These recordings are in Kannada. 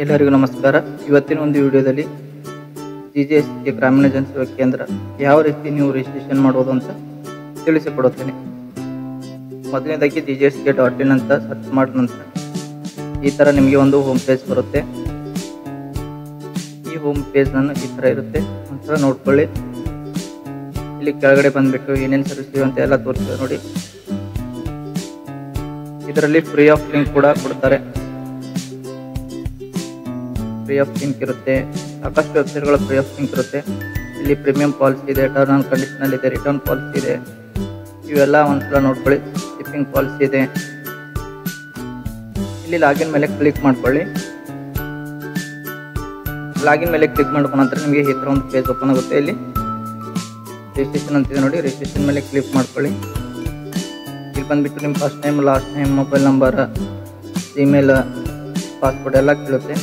ಎಲ್ಲರಿಗೂ ನಮಸ್ಕಾರ. ಇವತ್ತಿನ ಒಂದು ವಿಡಿಯೋದಲ್ಲಿ GJSK ಗ್ರಾಮೀಣ ಜನಸೇವಾ ಕೇಂದ್ರ ಯಾವ ರೀತಿ ನೀವು ರಿಜಿಸ್ಟ್ರೇಷನ್ ಮಾಡೋದು ಅಂತ ತಿಳಿಸಿಕೊಡುತ್ತೇನೆ. ಮೊದಲನೇದಾಗಿ GJSK.in ಅಂತ ಸರ್ಚ್ ಮಾಡಿದ ನಂತರ ಈ ಥರ ನಿಮಗೆ ಒಂದು ಹೋಮ್ ಪೇಜ್ ಬರುತ್ತೆ. ಈ ಹೋಮ್ ಪೇಜ್ ಈ ಥರ ಇರುತ್ತೆ, ಒಂದ್ಸಲ ನೋಡ್ಕೊಳ್ಳಿ. ಇಲ್ಲಿ ಕೆಳಗಡೆ ಬಂದುಬಿಟ್ಟು ಏನೇನು ಸರ್ವಿಸ್ ಇವೆ ಅಂತ ಎಲ್ಲ ತೋರಿಸ್ತೇವೆ ನೋಡಿ. ಇದರಲ್ಲಿ ಫ್ರೀ ಆಫ್ ಲಿಂಕ್ ಕೂಡ ಕೊಡ್ತಾರೆ. ಫ್ರೀ ಆಫ್ ಲಿಂಕ್ ಇರುತ್ತೆ, ಸಾಕಷ್ಟು ವೆಬ್ಸೈಟ್ಗಳ ಫ್ರೀ ಆಫ್ ಲಿಂಕ್ ಇರುತ್ತೆ. ಇಲ್ಲಿ ಪ್ರೀಮಿಯಂ ಪಾಲಿಸಿ ಇದೆ, ಟರ್ನ್ ಆನ್ ಕಂಡೀಷನಲ್ ಇದೆ, ರಿಟರ್ನ್ ಪಾಲಿಸಿ ಇದೆ. ಇವೆಲ್ಲ ಒಂದ್ಸಲ ನೋಡ್ಕೊಳ್ಳಿ. ಶಿಪ್ಪಿಂಗ್ ಪಾಲಿಸಿ ಇದೆ. ಇಲ್ಲಿ ಲಾಗಿನ್ ಮೇಲೆ ಕ್ಲಿಕ್ ಮಾಡ್ಕೊಳ್ಳಿ. ಲಾಗಿನ್ ಮೇಲೆ ಕ್ಲಿಕ್ ಮಾಡ್ಕೊಂಡ ನಂತರ ನಿಮಗೆ ಈ ಥರ ಒಂದು ಪೇಜ್ ಓಪನ್ ಆಗುತ್ತೆ. ಇಲ್ಲಿ ರಿಜಿಸ್ಟ್ರೇಷನ್ ಅಂತಿದೆ ನೋಡಿ, ರಿಜಿಸ್ಟ್ರೇಷನ್ ಮೇಲೆ ಕ್ಲಿಕ್ ಮಾಡ್ಕೊಳ್ಳಿ. ಇಲ್ಲಿ ಬಂದುಬಿಟ್ಟು ನಿಮ್ಮ first name, last name, mobile number, email, password ಎಲ್ಲ ಕೇಳುತ್ತೆ.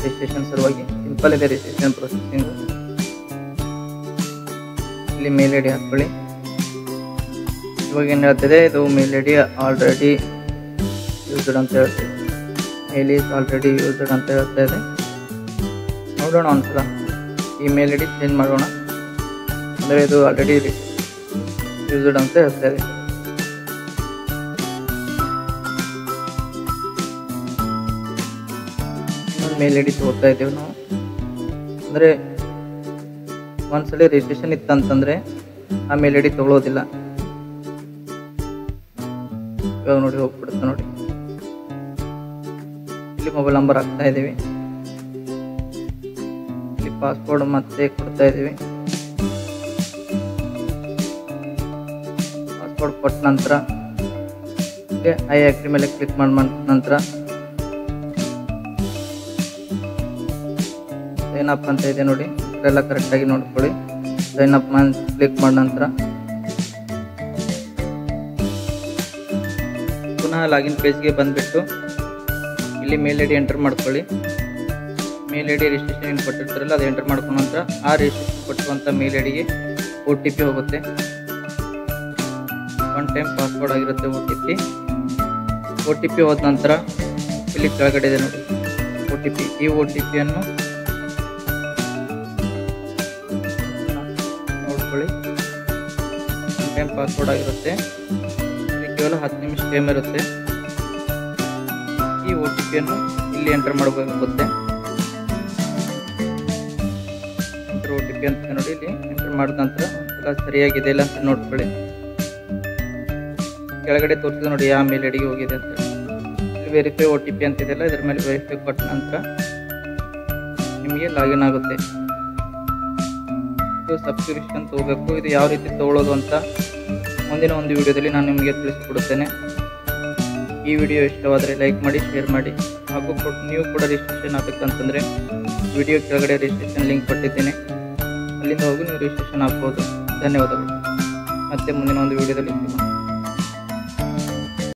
ರಿಜಿಸ್ಟ್ರೇಷನ್ ಸಲುವಾಗಿ ಸಿಂಪಲ್ ಇದೆ ರಿಜಿಸ್ಟ್ರೇಷನ್ ಪ್ರೊಸೆಸಿಂಗು. ಇಲ್ಲಿ ಮೇಲ್ ಐ ಡಿ ಹಾಕ್ಕೊಳ್ಳಿ. ಇವಾಗ ಏನು ಹೇಳ್ತಿದೆ, ಇದು mail I D already used ಅಂತ ಹೇಳ್ತಿದೆ. ಮೇಲ್ ಈಸ್ ಆಲ್ರೆಡಿ ಯೂಸ್ಡ್ ಅಂತ ಹೇಳ್ತಾ ಇದೆ. ನೋಡೋಣ ಒಂದ್ಸಲ ಈ ಮೇಲ್ ಐ ಡಿ ಚೇಂಜ್ ಮಾಡೋಣ. ಅಂದರೆ ಇದು ಆಲ್ರೆಡಿ ಯೂಸ್ಡ್ ಅಂತ ಹೇಳ್ತಾ ಇದೆ. ಮೇಲ್ ಐ ಡಿ ತಗೋತಾ ಇದ್ದೀವಿ ನಾವು. ಅಂದರೆ ಒಂದ್ಸಲ ರಿಜಿಸ್ಟ್ರೇಷನ್ ಇತ್ತಂತಂದರೆ ಆ ಮೇಲ್ ಐ ಡಿ ತಗೊಳ್ಳೋದಿಲ್ಲ. ಇವಾಗ ನೋಡಿ ಹೋಗ್ಬಿಡುತ್ತೆ ನೋಡಿ. ಇಲ್ಲಿ ಮೊಬೈಲ್ ನಂಬರ್ ಹಾಕ್ತಾ ಇದ್ದೀವಿ. ಇಲ್ಲಿ ಪಾಸ್ವರ್ಡ್ ಮತ್ತೆ ಕೊಡ್ತಾ ಇದ್ದೀವಿ. ಪಾಸ್ವರ್ಡ್ ಕೊಟ್ಟ ನಂತರ ಐ ಅಗ್ರಿ ಮೇಲೆ ಕ್ಲಿಕ್ ಮಾಡಿದ ನಂತರ ಸೈನ್ ಅಪ್ ಅಂತ ಇದೆ ನೋಡಿ. ಎಲ್ಲ ಕರೆಕ್ಟಾಗಿ ನೋಡ್ಕೊಳ್ಳಿ. ಸೈನ್ ಅಪ್ ಕ್ಲಿಕ್ ಮಾಡಿದ ನಂತರ ಪುನಃ ಲಾಗಿನ್ ಪೇಜ್ಗೆ ಬಂದುಬಿಟ್ಟು ಇಲ್ಲಿ ಮೇಲ್ ಐ ಡಿ ಎಂಟರ್ ಮಾಡ್ಕೊಳ್ಳಿ. ಮೇಲ್ ಐ ಡಿ ರಿಜಿಸ್ಟ್ರೇಷನ್ ಏನು ಕೊಟ್ಟಿರ್ತಾರಲ್ಲ ಅದು ಎಂಟರ್ ಮಾಡ್ಕೊಂಡ ನಂತರ ಆ ರಿಜಿಸ್ಟ್ರೇಷನ್ ಕೊಟ್ಟಿರುವಂಥ ಮೇಲ್ ಐ ಡಿಗೆ OTP ಹೋಗುತ್ತೆ. ಒನ್ ಟೈಮ್ ಪಾಸ್ವರ್ಡ್ ಆಗಿರುತ್ತೆ OTP ಹೋದ ನಂತರ ಇಲ್ಲಿ ಕೆಳಗಡೆ ಇದೆ ನೋಡಿ OTP. ಈ OTPಯನ್ನು ನೋಡ್ಕೊಳ್ಳಿ. ಒನ್ ಟೈಮ್ ಪಾಸ್ವರ್ಡ್ ಆಗಿರುತ್ತೆ. ಇಲ್ಲಿ ಕೇವಲ 10 ನಿಮಿಷ ಟೈಮ್ ಇರುತ್ತೆ. ಈ OTPಯನ್ನು ಇಲ್ಲಿ ಎಂಟರ್ ಮಾಡಬೇಕಾಗುತ್ತೆ. ಎಂಟರ್ OTP ಅಂತ ನೋಡಿ. ಇಲ್ಲಿ ಎಂಟರ್ ಮಾಡಿದ ನಂತರ ಎಲ್ಲ ಸರಿಯಾಗಿದೆ ಇಲ್ಲ ಅಂತ ನೋಡ್ಕೊಳ್ಳಿ. ಕೆಳಗಡೆ ತೋರಿಸಿದ ನೋಡಿ ಯಾವ ಮೇಲ್ ಐ ಡಿಗೆ ಹೋಗಿದೆ ಅಂತ. ಇಲ್ಲಿ ವೆರಿಫೈ OTP ಅಂತಿದೆಯಲ್ಲ, ಇದ್ರ ಮೇಲೆ ವೆರಿಫೈ ಕೊಟ್ಟ ನಂತರ ನಿಮಗೆ ಲಾಗಿನ್ ಆಗುತ್ತೆ. ಇದು ಸಬ್ಸ್ಕ್ರಿಪ್ಷನ್ ತಗೋಬೇಕು. ಇದು ಯಾವ ರೀತಿ ತಗೊಳ್ಳೋದು ಅಂತ ಮುಂದಿನ ಒಂದು ವಿಡಿಯೋದಲ್ಲಿ ನಾನು ನಿಮಗೆ ತಿಳಿಸಿಕೊಡುತ್ತೇನೆ. ಈ ವಿಡಿಯೋ ಇಷ್ಟವಾದರೆ ಲೈಕ್ ಮಾಡಿ, ಶೇರ್ ಮಾಡಿ. ಹಾಗೂ ನೀವು ಕೂಡ ರಿಜಿಸ್ಟ್ರೇಷನ್ ಆಗಬೇಕಂತಂದರೆ ವಿಡಿಯೋ ಕೆಳಗಡೆ ರಿಜಿಸ್ಟ್ರೇಷನ್ ಲಿಂಕ್ ಕೊಟ್ಟಿದ್ದೇನೆ, ಅಲ್ಲಿಂದ ಹೋಗಿ ನೀವು ರಿಜಿಸ್ಟ್ರೇಷನ್ ಆಗ್ಬೋದು. ಧನ್ಯವಾದಗಳು. ಮತ್ತೆ ಮುಂದಿನ ಒಂದು ವಿಡಿಯೋದಲ್ಲಿ ಸಿಗೋಣ.